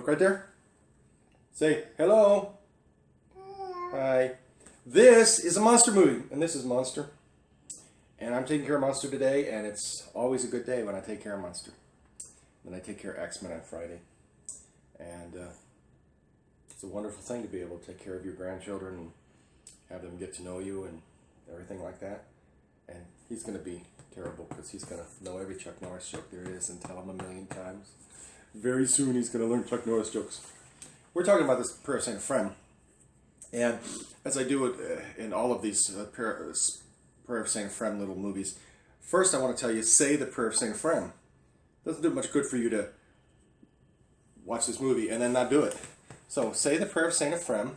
Look right there. Say hello. Hi. This is a Monster movie, and this is Monster. And I'm taking care of Monster today, and it's always a good day when I take care of Monster. Then I take care of X-Men on Friday. And it's a wonderful thing to be able to take care of your grandchildren and have them get to know you and everything like that. And he's going to be terrible because he's going to know every Chuck Norris joke there is and tell them a million times. Very soon he's going to learn Chuck Norris jokes. We're talking about this prayer of St Ephrem. And as I do it in all of these prayer of St Ephrem little movies, first I want to tell you, say the prayer of St Ephrem. It doesn't do much good for you to watch this movie and then not do it. So say the prayer of St Ephrem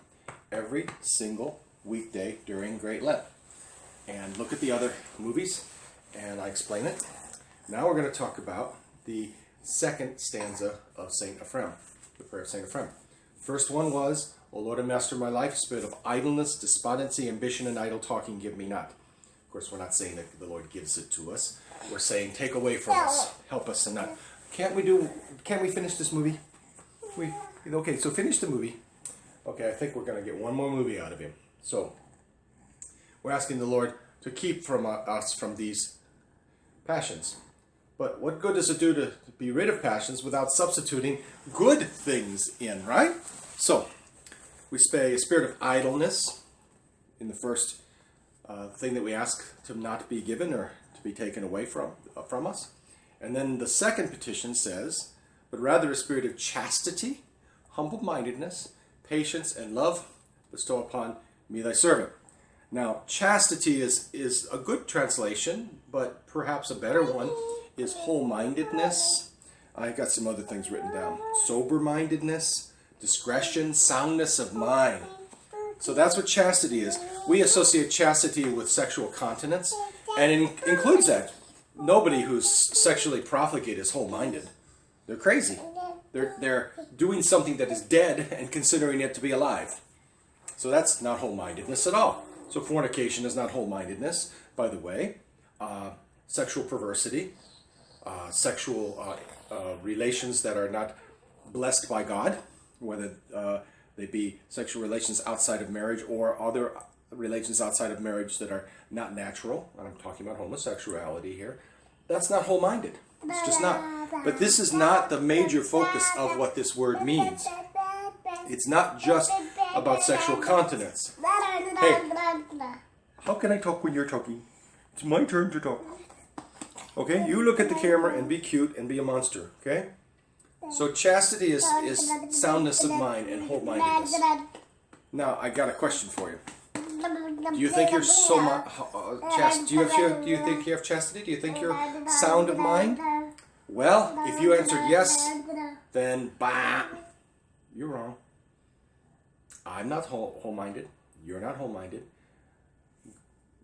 every single weekday during Great Lent. And look at the other movies, and I explain it. Now we're going to talk about the second stanza of St Ephrem, the prayer of St Ephrem. First one was, O Lord and Master of my life, spirit of idleness, despondency, ambition, and idle talking, give me not. Of course, we're not saying that the Lord gives it to us. We're saying, take away from us, help us and not. Can't we finish this movie? Okay, so finish the movie. Okay, I think we're going to get one more movie out of him. So, we're asking the Lord to keep from us from these passions. But what good does it do to be rid of passions without substituting good things in, right? So, we say a spirit of idleness in the first thing that we ask to not be given or to be taken away from us. And then the second petition says, but rather a spirit of chastity, humble-mindedness, patience, and love bestow upon me thy servant. Now, chastity is a good translation, but perhaps a better one is whole-mindedness. I got some other things written down. Sober-mindedness, discretion, soundness of mind. So that's what chastity is. We associate chastity with sexual continence, and it includes that. Nobody who's sexually profligate is whole-minded. They're crazy. They're doing something that is dead and considering it to be alive. So that's not whole-mindedness at all. So fornication is not whole-mindedness, by the way. Sexual perversity, sexual relations that are not blessed by God, whether they be sexual relations outside of marriage or other relations outside of marriage that are not natural. I'm talking about homosexuality here. That's not whole-minded. It's just not. But this is not the major focus of what this word means. It's not just about sexual continence. Hey, how can I talk when you're talking? It's my turn to talk. Okay, you look at the camera and be cute and be a monster, okay? So chastity is soundness of mind and whole-mindedness. Now, I got a question for you. Do you think you're so chaste? Do you think you have chastity? Do you think you're sound of mind? Well, if you answered yes, then you're wrong. I'm not whole-minded. You're not whole-minded.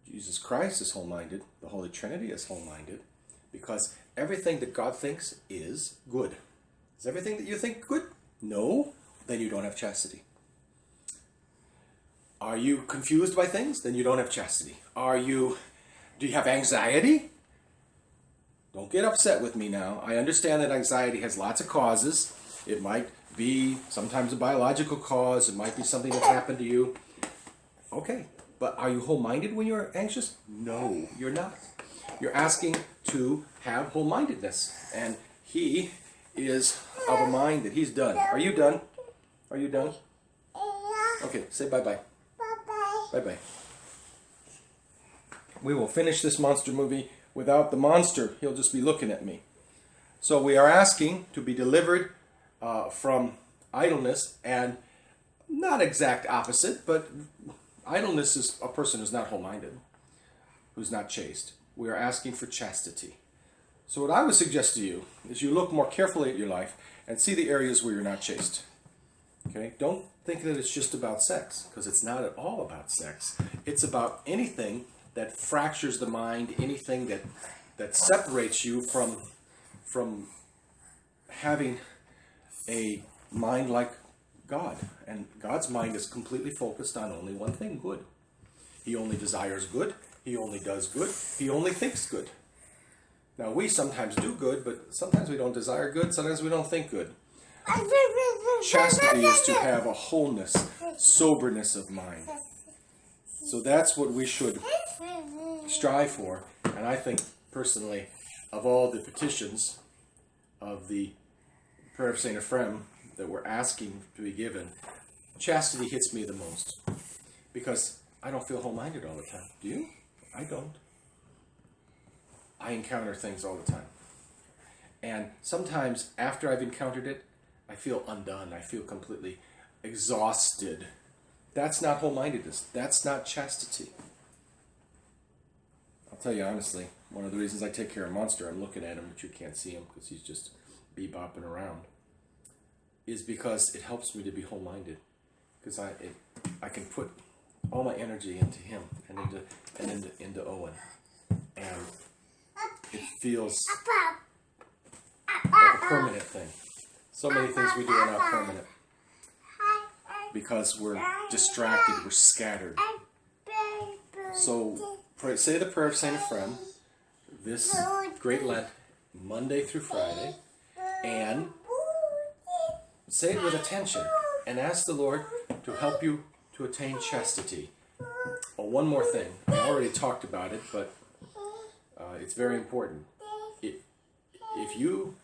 Jesus Christ is whole-minded. The Holy Trinity is whole-minded. Because everything that God thinks is good. Is everything that you think good? No. Then you don't have chastity. Are you confused by things? Then you don't have chastity. Do you have anxiety? Don't get upset with me now. I understand that anxiety has lots of causes. It might be sometimes a biological cause. It might be something that happened to you. Okay, but are you whole-minded when you're anxious? No, you're not. You're asking to have whole-mindedness. And he is of a mind that he's done. Are you done? Are you done? Okay, say bye-bye. Bye-bye. We will finish this monster movie without the monster. He'll just be looking at me. So we are asking to be delivered from idleness, and not exact opposite, but idleness is a person who's not whole-minded, who's not chaste. We are asking for chastity. So what I would suggest to you is you look more carefully at your life and see the areas where you're not chaste. Okay? Don't think that it's just about sex, because it's not at all about sex. It's about anything that fractures the mind, anything that separates you from having a mind like God. And God's mind is completely focused on only one thing, good. He only desires good. He only does good. He only thinks good. Now, we sometimes do good, but sometimes we don't desire good. Sometimes we don't think good. chastity is to have a wholeness, soberness of mind. So that's what we should strive for. And I think, personally, of all the petitions of the prayer of St Ephrem that we're asking to be given, chastity hits me the most. Because I don't feel whole-minded all the time. Do you? I don't. I encounter things all the time. And sometimes after I've encountered it, I feel undone. I feel completely exhausted. That's not whole-mindedness. That's not chastity. I'll tell you honestly, one of the reasons I take care of Monster, I'm looking at him, but you can't see him because he's just bebopping around, is because it helps me to be whole-minded. Because I can put all my energy into him and into Owen. And it feels like a permanent thing. So many things we do are not permanent because we're distracted, we're scattered. So say the prayer of St Ephrem this Great Lent, Monday through Friday, and say it with attention and ask the Lord to help you to attain chastity. Oh, one more thing. I already talked about it, but it's very important. If you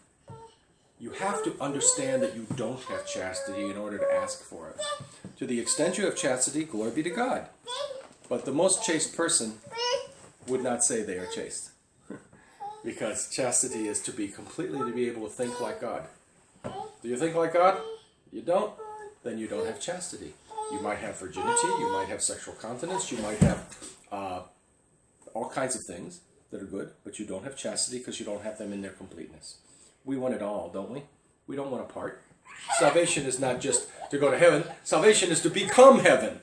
have to understand that you don't have chastity in order to ask for it. To the extent you have chastity, glory be to God. But the most chaste person would not say they are chaste. Because chastity is to be able to think like God. Do you think like God? You don't? Then you don't have chastity. You might have virginity, you might have sexual continence, you might have all kinds of things that are good, but you don't have chastity because you don't have them in their completeness. We want it all, don't we? We don't want a part. Salvation is not just to go to heaven. Salvation is to become heaven.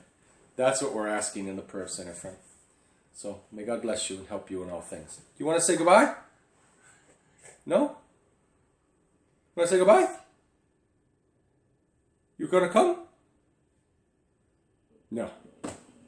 That's what we're asking in the prayer of St Ephrem. So may God bless you and help you in all things. Do you want to say goodbye? No? You want to say goodbye? You going to come? No.